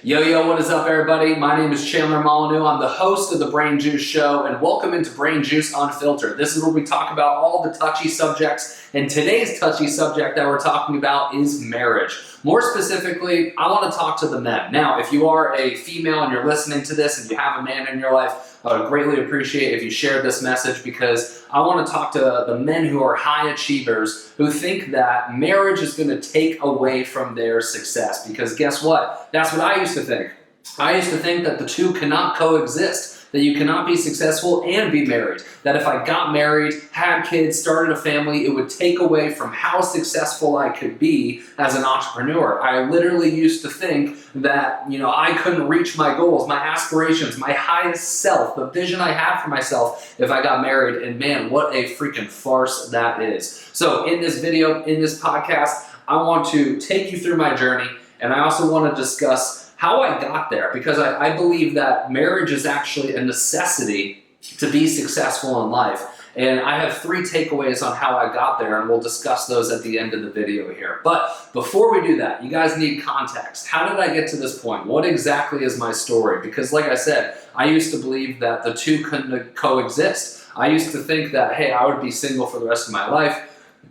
Yo, what is up, everybody? My name is Chandler Molyneux. I'm the host of the Brain Juice Show, and welcome into Brain Juice Unfiltered. This is where we talk about all the touchy subjects, and today's touchy subject that we're talking about is marriage. More specifically, I want to talk to the men. Now, if you are a female and you're listening to this and you have a man in your life, I would greatly appreciate if you shared this message, because I want to talk to the men who are high achievers who think that marriage is going to take away from their success. Because guess what? That's what I used to think. I used to think that the two cannot coexist, that you cannot be successful and be married. That if I got married, had kids, started a family, it would take away from how successful I could be as an entrepreneur. I literally used to think that, I couldn't reach my goals, my aspirations, my highest self, the vision I had for myself if I got married. And man, what a freaking farce that is. So in this video, in this podcast, I want to take you through my journey, and I also want to discuss how I got there, because I believe that marriage is actually a necessity to be successful in life. And I have 3 takeaways on how I got there, and we'll discuss those at the end of the video here. But before we do that, you guys need context. How did I get to this point? What exactly is my story? Because like I said, I used to believe that the two couldn't coexist. I used to think that, hey, I would be single for the rest of my life.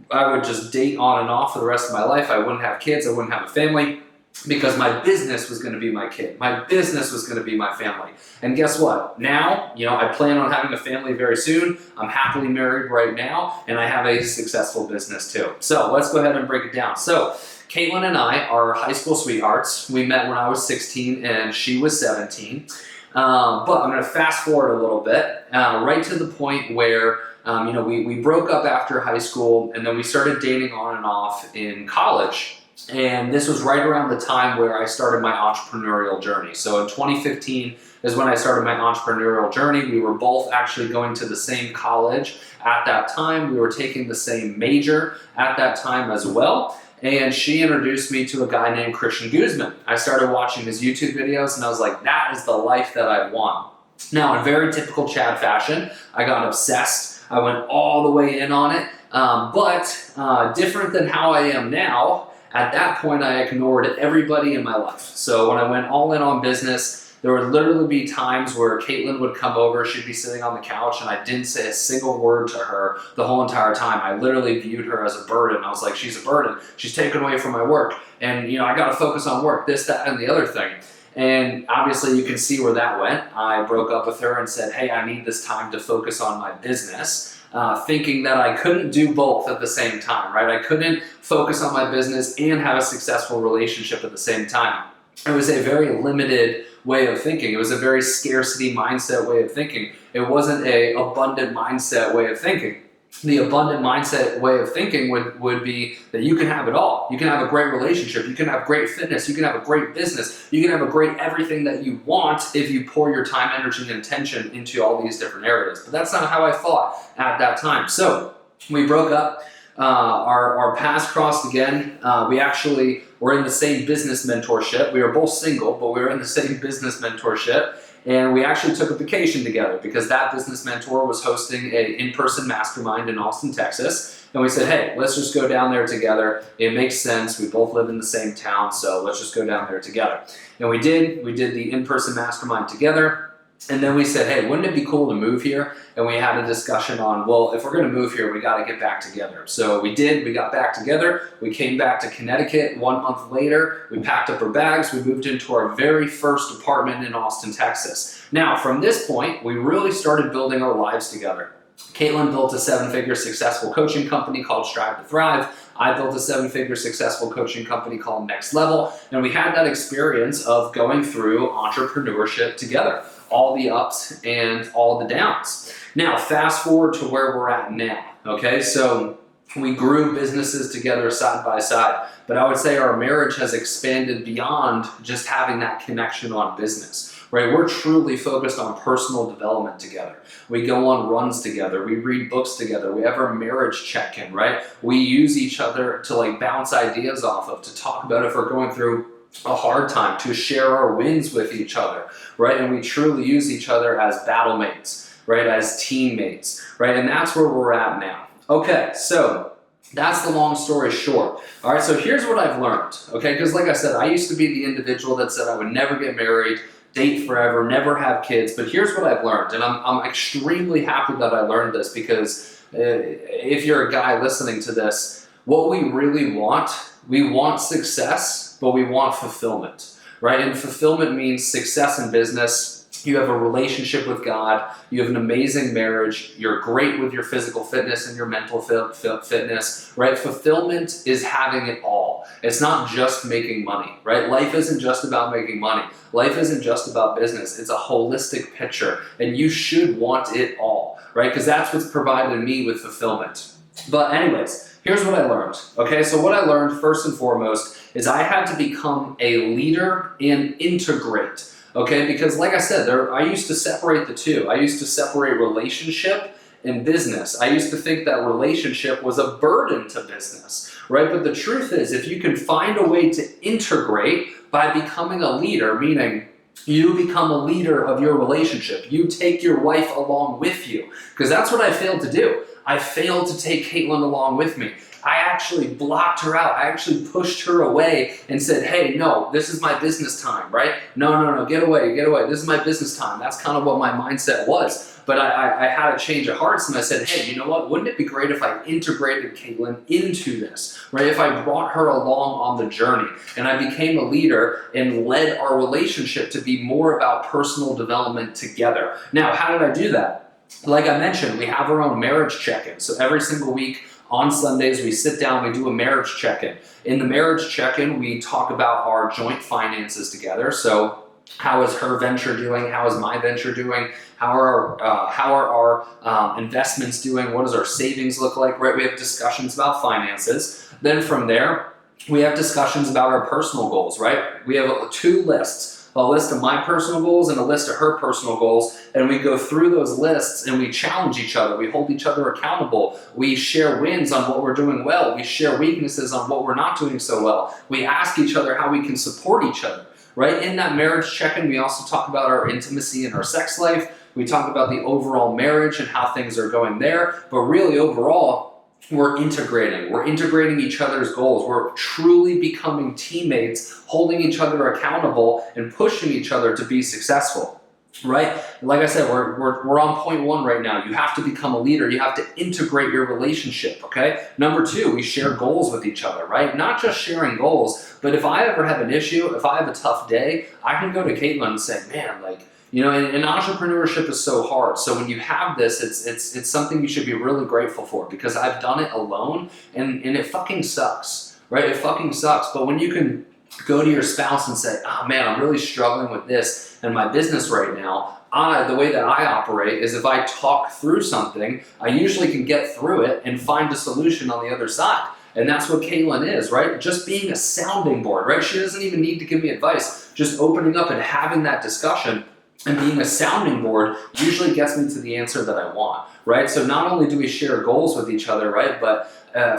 I would just date on and off for the rest of my life. I wouldn't have kids. I wouldn't have a family. Because my business was going to be my kid. My business was going to be my family. And guess what? Now, I plan on having a family very soon. I'm happily married right now, and I have a successful business too. So let's go ahead and break it down. So Caitlin and I are high school sweethearts. We met when I was 16 and she was 17. But I'm going to fast forward a little bit, right to the point where we broke up after high school, and then we started dating on and off in college. And this was right around the time where I started my entrepreneurial journey. So in 2015 is when I started my entrepreneurial journey. We were both actually going to the same college at that time. We were taking the same major at that time as well. And she introduced me to a guy named Christian Guzman. I started watching his YouTube videos, and I was like, that is the life that I want. Now, in very typical Chad fashion, I got obsessed. I went all the way in on it. But different than how I am now, at that point, I ignored everybody in my life. So when I went all in on business, there would literally be times where Caitlin would come over, she'd be sitting on the couch, and I didn't say a single word to her the whole entire time. I literally viewed her as a burden. I was like, she's a burden. She's taken away from my work. And, I got to focus on work, this, that, and the other thing. And obviously you can see where that went. I broke up with her and said, hey, I need this time to focus on my business. Thinking that I couldn't do both at the same time, right? I couldn't focus on my business and have a successful relationship at the same time. It was a very limited way of thinking. It was a very scarcity mindset way of thinking. It wasn't an abundant mindset way of thinking. The abundant mindset way of thinking would be that you can have it all. You can have a great relationship. You can have great fitness. You can have a great business. You can have a great everything that you want if you pour your time, energy, and attention into all these different areas. But that's not how I thought at that time. So we broke up. Our paths crossed again. We actually were in the same business mentorship. We were both single, but we were in the same business mentorship. And we actually took a vacation together because that business mentor was hosting an in-person mastermind in Austin, Texas. And we said, hey, let's just go down there together. It makes sense. We both live in the same town, so let's just go down there together. And we did. We did the in-person mastermind together. And then we said, hey, wouldn't it be cool to move here? And we had a discussion on, well, if we're going to move here, we got to get back together. So we did. We got back together. We came back to Connecticut 1 month later. We packed up our bags. We moved into our very first apartment in Austin, Texas. Now, from this point, we really started building our lives together. Caitlin built a 7-figure successful coaching company called Strive to Thrive. I built a 7-figure successful coaching company called Next Level. And we had that experience of going through entrepreneurship together. All the ups and all the downs. Now, fast forward to where we're at now, okay? So we grew businesses together side by side, but I would say our marriage has expanded beyond just having that connection on business, right? We're truly focused on personal development together. We go on runs together. We read books together. We have our marriage check-in, right? We use each other to bounce ideas off of, to talk about if we're going through a hard time, to share our wins with each other, right? And we truly use each other as battle mates, right? As teammates, right? And that's where we're at now. Okay, so That's the long story short. All right, so here's what I've learned, okay? Because like I said, I used to be the individual that said I would never get married, date forever, never have kids. But here's what I've learned, and I'm extremely happy that I learned this, because if you're a guy listening to this, what we really want, we want success, but we want fulfillment, right? And fulfillment means success in business. You have a relationship with God, you have an amazing marriage, you're great with your physical fitness and your mental fitness, right? Fulfillment is having it all. It's not just making money, right? Life isn't just about making money. Life isn't just about business. It's a holistic picture, and you should want it all, right? Because that's what's provided me with fulfillment. But anyways, here's what I learned, okay? So what I learned first and foremost is I had to become a leader and integrate. Okay, because like I said, I used to separate the two. I used to separate relationship and business. I used to think that relationship was a burden to business, right? But the truth is, if you can find a way to integrate by becoming a leader, meaning you become a leader of your relationship, you take your wife along with you, because that's what I failed to do. I failed to take Caitlin along with me. I actually blocked her out. I actually pushed her away and said, hey, no, this is my business time, right? No, get away. This is my business time. That's kind of what my mindset was. But I had a change of hearts, and I said, hey, you know what? Wouldn't it be great if I integrated Caitlin into this, right? If I brought her along on the journey and I became a leader and led our relationship to be more about personal development together. Now, how did I do that? Like I mentioned, we have our own marriage check-in. So every single week, on Sundays, we sit down, we do a marriage check-in. In the marriage check-in, we talk about our joint finances together. So how is her venture doing? How is my venture doing? How are our investments doing? What does our savings look like? Right? We have discussions about finances. Then from there, we have discussions about our personal goals, right? We have two lists. A list of my personal goals and a list of her personal goals, and we go through those lists and we challenge each other. We hold each other accountable. We share wins on what we're doing well. We share weaknesses on what we're not doing so well. We ask each other how we can support each other, right? In that marriage check-in, we also talk about our intimacy and our sex life. We talk about the overall marriage and how things are going there, but really overall, we're integrating each other's goals. We're truly becoming teammates, holding each other accountable and pushing each other to be successful, right? Like I said, we're on point one right now. You have to become a leader. You have to integrate your relationship, okay? Number two, we share goals with each other, right? Not just sharing goals, but if I ever have an issue, if I have a tough day, I can go to Caitlin and say, man, like, you know, and entrepreneurship is so hard. So when you have this, it's something you should be really grateful for, because I've done it alone and it fucking sucks, right? It fucking sucks. But when you can go to your spouse and say, oh man, I'm really struggling with this in my business right now. The way that I operate is if I talk through something, I usually can get through it and find a solution on the other side. And that's what Caitlin is, right? Just being a sounding board, right? She doesn't even need to give me advice. Just opening up and having that discussion and being a sounding board usually gets me to the answer that I want, right? So not only do we share goals with each other, right? But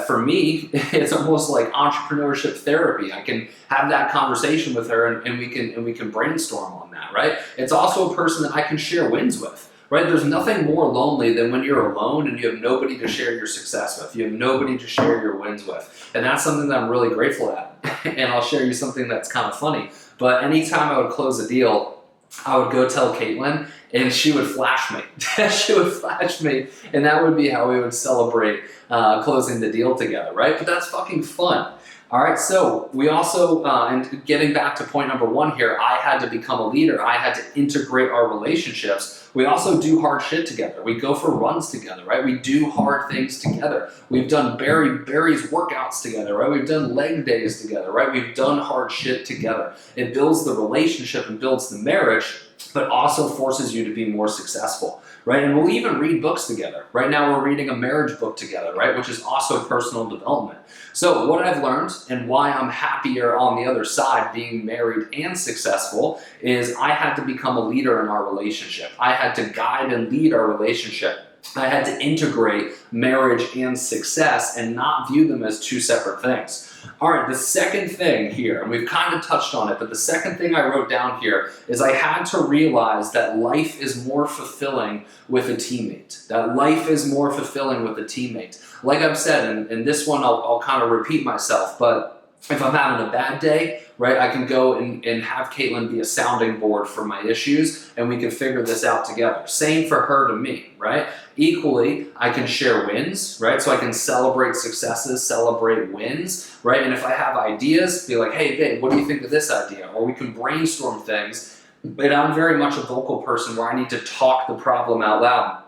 for me, it's almost like entrepreneurship therapy. I can have that conversation with her and we can brainstorm on that, right? It's also a person that I can share wins with. Right? There's nothing more lonely than when you're alone and you have nobody to share your success with. You have nobody to share your wins with. And that's something that I'm really grateful at. And I'll share you something that's kind of funny. But anytime I would close a deal, I would go tell Caitlin and she would flash me. She would flash me, and that would be how we would celebrate closing the deal together, right? But that's fucking fun. All right, so we also, and getting back to point number one here, I had to become a leader. I had to integrate our relationships. We also do hard shit together. We go for runs together, right? We do hard things together. We've done Barry's workouts together, right? We've done leg days together, right? We've done hard shit together. It builds the relationship and builds the marriage, but also forces you to be more successful, right? And we'll even read books together. Right now we're reading a marriage book together, right? Which is also personal development. So what I've learned and why I'm happier on the other side being married and successful is I had to become a leader in our relationship. I had to guide and lead our relationship. I had to integrate marriage and success and not view them as two separate things. All right, the second thing here, and we've kind of touched on it, but the second thing I wrote down here is I had to realize that life is more fulfilling with a teammate. That life is more fulfilling with a teammate. Like I've said, and this one I'll kind of repeat myself, but if I'm having a bad day, right, I can go and have Caitlin be a sounding board for my issues, and we can figure this out together. Same for her to me, right? Equally, I can share wins, right? So I can celebrate successes, celebrate wins, right? And if I have ideas, be like, hey, babe, what do you think of this idea? Or we can brainstorm things. But I'm very much a vocal person where I need to talk the problem out loud.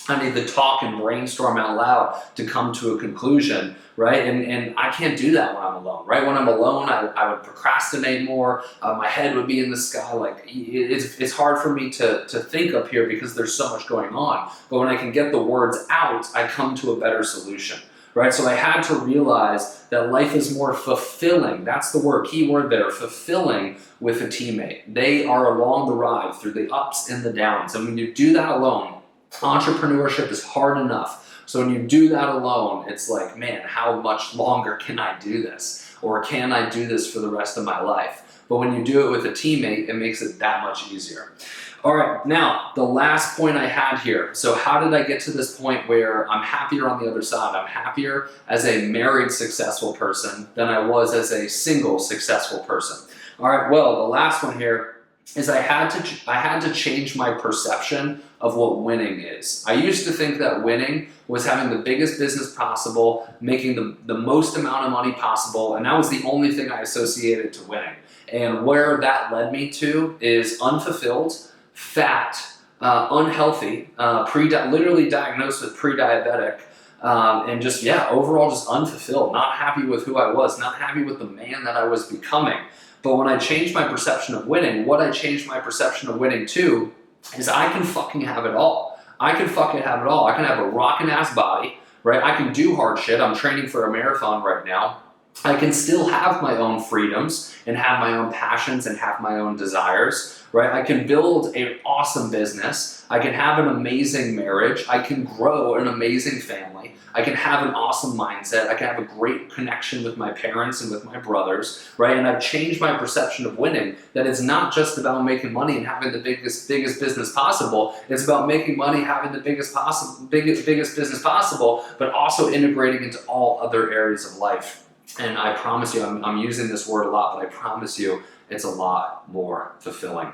I need to talk and brainstorm out loud to come to a conclusion, right? And I can't do that when I'm alone, right? When I'm alone, I would procrastinate more. My head would be in the sky. Like it's hard for me to think up here because there's so much going on. But when I can get the words out, I come to a better solution, right? So I had to realize that life is more fulfilling. That's the word, key word there, fulfilling with a teammate. They are along the ride through the ups and the downs. And when you do that alone, entrepreneurship is hard enough. So when you do that alone, it's like, man, how much longer can I do this? Or can I do this for the rest of my life? But when you do it with a teammate, it makes it that much easier. All right, now the last point I had here. So how did I get to this point where I'm happier on the other side? I'm happier as a married successful person than I was as a single successful person. All right, well, the last one here is I had to change my perception of what winning is. I used to think that winning was having the biggest business possible, making the most amount of money possible, and that was the only thing I associated to winning. And where that led me to is unfulfilled, fat, unhealthy, literally diagnosed with pre-diabetic, and just, overall just unfulfilled, not happy with who I was, not happy with the man that I was becoming. But when I changed my perception of winning, what I changed my perception of winning to is I can fucking have it all. I can fucking have it all. I can have a rockin' ass body, right? I can do hard shit. I'm training for a marathon right now. I can still have my own freedoms and have my own passions and have my own desires, right? I can build an awesome business. I can have an amazing marriage. I can grow an amazing family. I can have an awesome mindset. I can have a great connection with my parents and with my brothers, right? And I've changed my perception of winning, that it's not just about making money and having the biggest business possible. It's about making money, having the biggest business possible, but also integrating into all other areas of life. And I promise you, I'm using this word a lot, but I promise you it's a lot more fulfilling.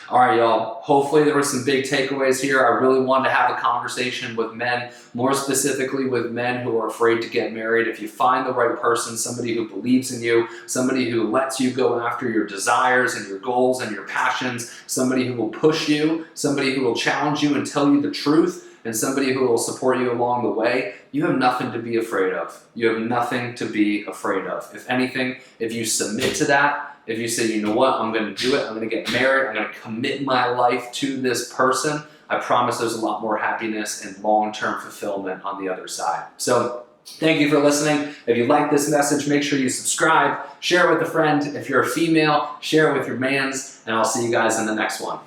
All right, y'all. Hopefully there were some big takeaways here. I really wanted to have a conversation with men, more specifically with men who are afraid to get married. If you find the right person, somebody who believes in you, somebody who lets you go after your desires and your goals and your passions, somebody who will push you, somebody who will challenge you and tell you the truth, and somebody who will support you along the way, you have nothing to be afraid of. You have nothing to be afraid of. If anything, if you submit to that, if you say, you know what, I'm going to do it, I'm going to get married, I'm going to commit my life to this person, I promise there's a lot more happiness and long-term fulfillment on the other side. So thank you for listening. If you like this message, make sure you subscribe, share it with a friend. If you're a female, share it with your mans, and I'll see you guys in the next one.